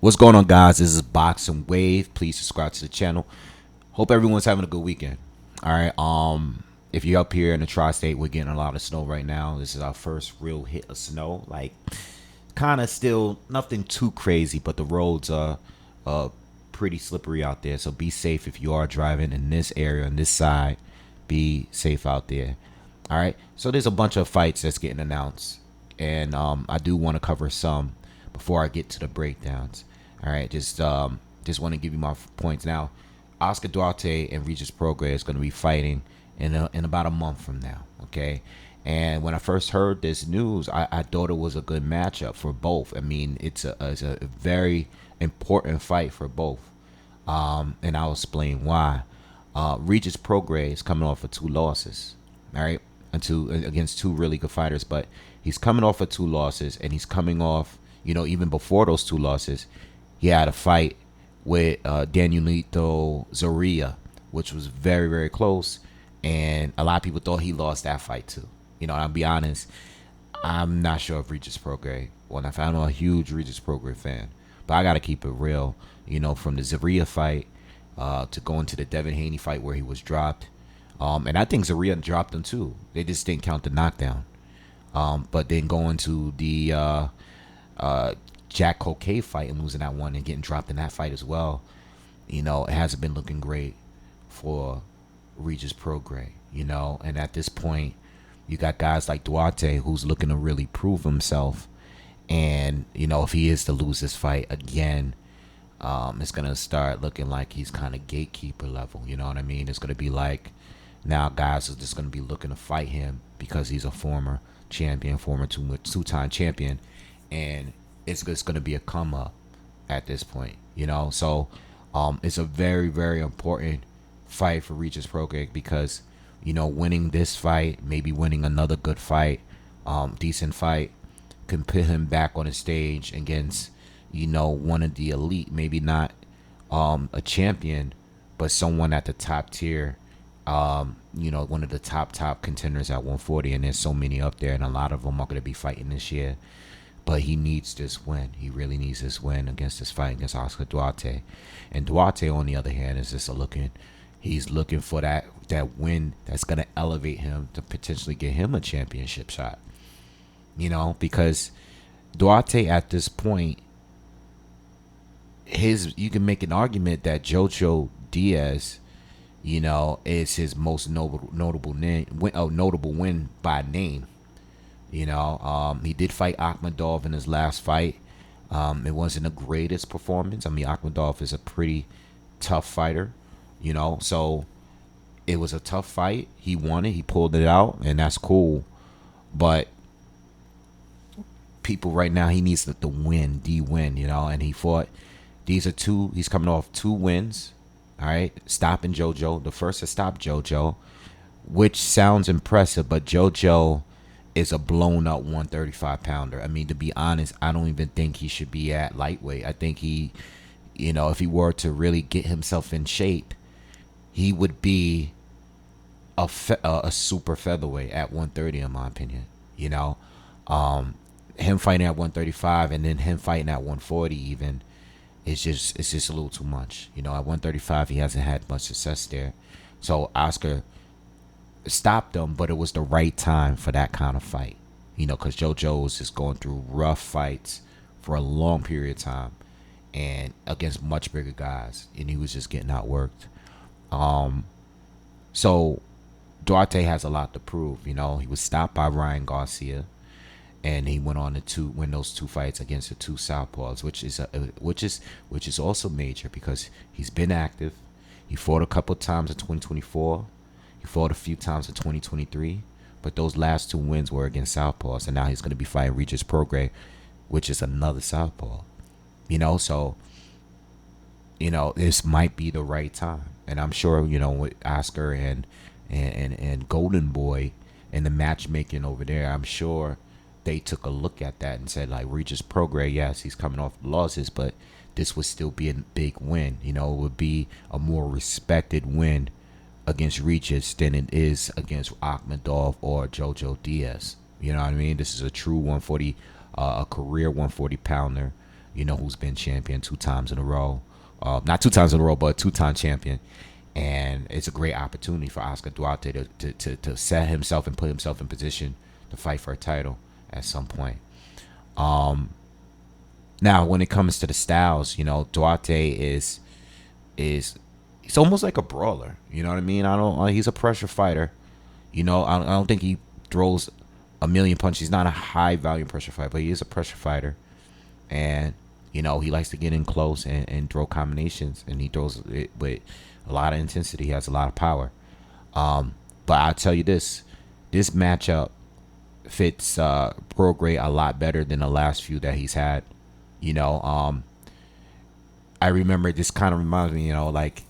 What's going on, guys? This is Boxingwave. Please subscribe to the channel. Hope everyone's having a good weekend. All right. If you're up here in the tri-state, we're getting a lot of snow right now. This is our first real hit of snow. Like, kind of still nothing too crazy, but the roads are pretty slippery out there. So be safe if you are driving in this area, on this side. Be safe out there. All right. So there's a bunch of fights that's getting announced, and I do want to cover some before I get to the breakdowns. All right, just want to give you my points now. Oscar Duarte and Regis Prograis is going to be fighting in about a month from now. Okay, and when I first heard this news, I thought it was a good matchup for both. I mean, it's a very important fight for both, and I'll explain why. Regis Prograis is coming off of 2 losses. All right, against 2 really good fighters, but he's coming off of 2 losses, and he's coming off. Even before those 2 losses, he had a fight with Danielito Zorrilla, which was very, very close. And a lot of people thought he lost that fight too. I'll be honest, I'm not sure if Regis Prograis won that fight. I'm a huge Regis Prograis fan, but I got to keep it real. From the Zorrilla fight to going to the Devin Haney fight where he was dropped. And I think Zorrilla dropped him too. They just didn't count the knockdown. But then going to the Jack Coquet fight and losing that one and getting dropped in that fight as well, it hasn't been looking great for Regis Prograis, and at this point you got guys like Duarte who's looking to really prove himself, and if he is to lose this fight again, it's gonna start looking like he's kind of gatekeeper level. You know what I mean? It's gonna be like now guys are just gonna be looking to fight him because he's a former champion, former two-time champion, and it's going to be a come up at this point, So it's a very, very important fight for Regis Prograis because, winning this fight, maybe winning another good fight, decent fight, can put him back on the stage against, one of the elite, maybe not a champion, but someone at the top tier, one of the top contenders at 140, and there's so many up there, and a lot of them are going to be fighting this year. But he needs this win. He really needs this win against this fight against Oscar Duarte. And Duarte, on the other hand, is just he's looking for that win that's going to elevate him to potentially get him a championship shot. Because Duarte at this point, you can make an argument that Jojo Diaz, is his most notable win by name. He did fight Akhmadov in his last fight. It wasn't the greatest performance. I mean, Akhmadov is a pretty tough fighter, so it was a tough fight. He won it. He pulled it out, and that's cool. But people right now, he needs the win, and he fought. He's coming off 2 wins, all right, stopping JoJo. The first to stop JoJo, which sounds impressive, but JoJo is a blown up 135 pounder. I mean, to be honest, I don't even think he should be at lightweight. I think he, if he were to really get himself in shape, he would be a super featherweight at 130, in my opinion. Him fighting at 135 and then him fighting at 140 even, it's just a little too much. At 135, he hasn't had much success there. So Oscar stopped him, but it was the right time for that kind of fight, because JoJo was just going through rough fights for a long period of time and against much bigger guys, and he was just getting outworked. So Duarte has a lot to prove. He was stopped by Ryan Garcia, and he went on to win those 2 fights against the 2 southpaws, which is also major because he's been active. He fought a couple times in 2024. He fought a few times in 2023, but those last 2 wins were against southpaws, and now he's going to be fighting Regis Prograis, which is another southpaw. So this might be the right time, and I'm sure with Oscar and Golden Boy and the matchmaking over there, I'm sure they took a look at that and said, like, Regis Prograis, yes, he's coming off losses, but this would still be a big win. It would be a more respected win against Regis than it is against Akhmadov or Jojo Diaz. You know what I mean? This is a true 140, a career 140 pounder, who's been champion 2 times in a row. Not 2 times in a row, but 2-time champion. And it's a great opportunity for Oscar Duarte to set himself and put himself in position to fight for a title at some point. Now, when it comes to the styles, Duarte is he's almost like a brawler. You know what I mean? He's a pressure fighter. I don't think he throws a million punches. He's not a high volume pressure fighter, but he is a pressure fighter. And he likes to get in close and throw combinations, and he throws it with a lot of intensity. He has a lot of power. But I'll tell you this matchup fits Prograis a lot better than the last few that he's had. I remember this kind of reminds me, like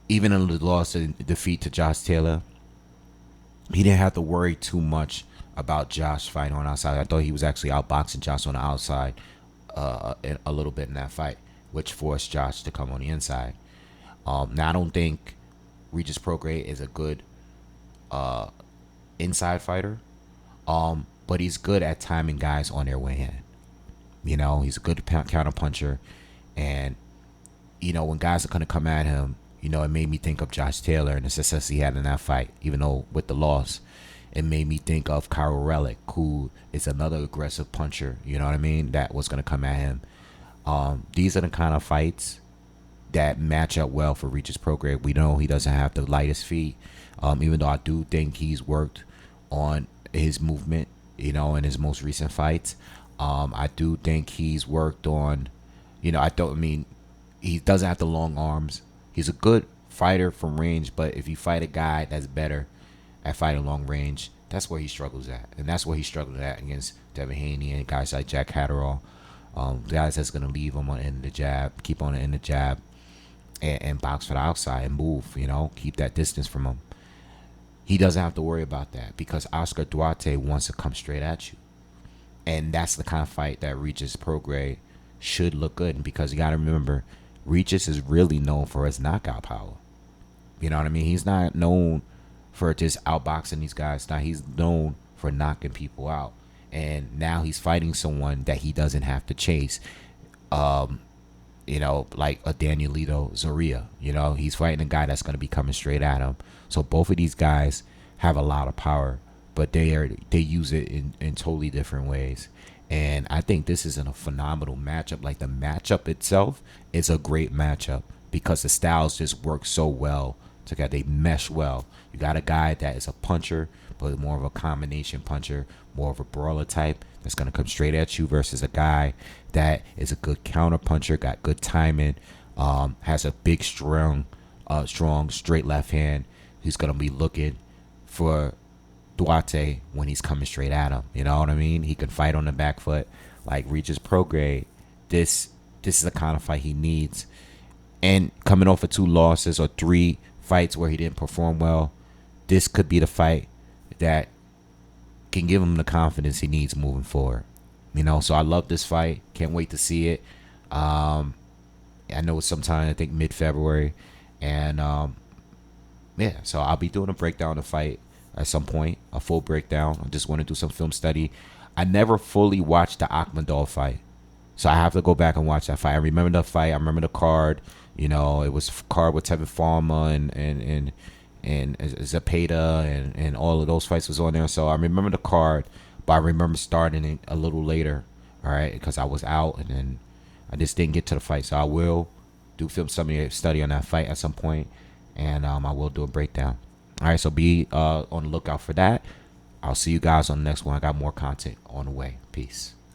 even in the loss and defeat to Josh Taylor, he didn't have to worry too much about Josh fighting on the outside. I thought he was actually outboxing Josh on the outside a little bit in that fight, which forced Josh to come on the inside. Now, I don't think Regis Prograis is a good inside fighter, but he's good at timing guys on their way in. He's a good counter puncher, and when guys are gonna come at him, it made me think of Josh Taylor and the success he had in that fight. Even though with the loss, it made me think of Kyle Relic, who is another aggressive puncher. You know what I mean? That was gonna come at him. These are the kind of fights that match up well for Regis Prograis. We know he doesn't have the lightest feet, even though I do think he's worked on his movement, in his most recent fights. I do think he's worked on, he doesn't have the long arms. He's a good fighter from range, but if you fight a guy that's better at fighting long range, that's where he struggles at. And that's where he struggled at against Devin Haney and guys like Jack Catterall. Guys that's going to leave him on the end of the jab, keep on the end of the jab, and box for the outside and move, keep that distance from him. He doesn't have to worry about that because Oscar Duarte wants to come straight at you. And that's the kind of fight that Regis Prograis should look good in, because you got to remember, Regis is really known for his knockout power. You know what I mean? He's not known for just outboxing these guys. Now he's known for knocking people out. And now he's fighting someone that he doesn't have to chase. Like a Danielito Zorrilla. He's fighting a guy that's going to be coming straight at him. So both of these guys have a lot of power, but they use it in totally different ways. And I think this is a phenomenal matchup. Like, the matchup itself is a great matchup because the styles just work so well together. They mesh well. You got a guy that is a puncher, but more of a combination puncher, more of a brawler type that's going to come straight at you, versus a guy that is a good counter puncher, got good timing, has a big, strong, straight left hand. He's going to be looking for Duarte when he's coming straight at him. You know what I mean? He can fight on the back foot. Like Regis Prograis, this is the kind of fight he needs. And coming off of 2 losses or 3 fights where he didn't perform well, this could be the fight that can give him the confidence he needs moving forward. So I love this fight. Can't wait to see it. I know it's sometime, I think mid-February. And so I'll be doing a breakdown of the fight at some point, a full breakdown. I just want to do some film study. I never fully watched the Akhmadov fight, so I have to go back and watch that fight. I remember the fight. I remember the card. It was a card with Tevin Farmer and Zapata and all of those fights was on there. So I remember the card, but I remember starting it a little later, all right, because I was out and then I just didn't get to the fight. So I will do film study on that fight at some point, and I will do a breakdown. All right, so be on the lookout for that. I'll see you guys on the next one. I got more content on the way. Peace.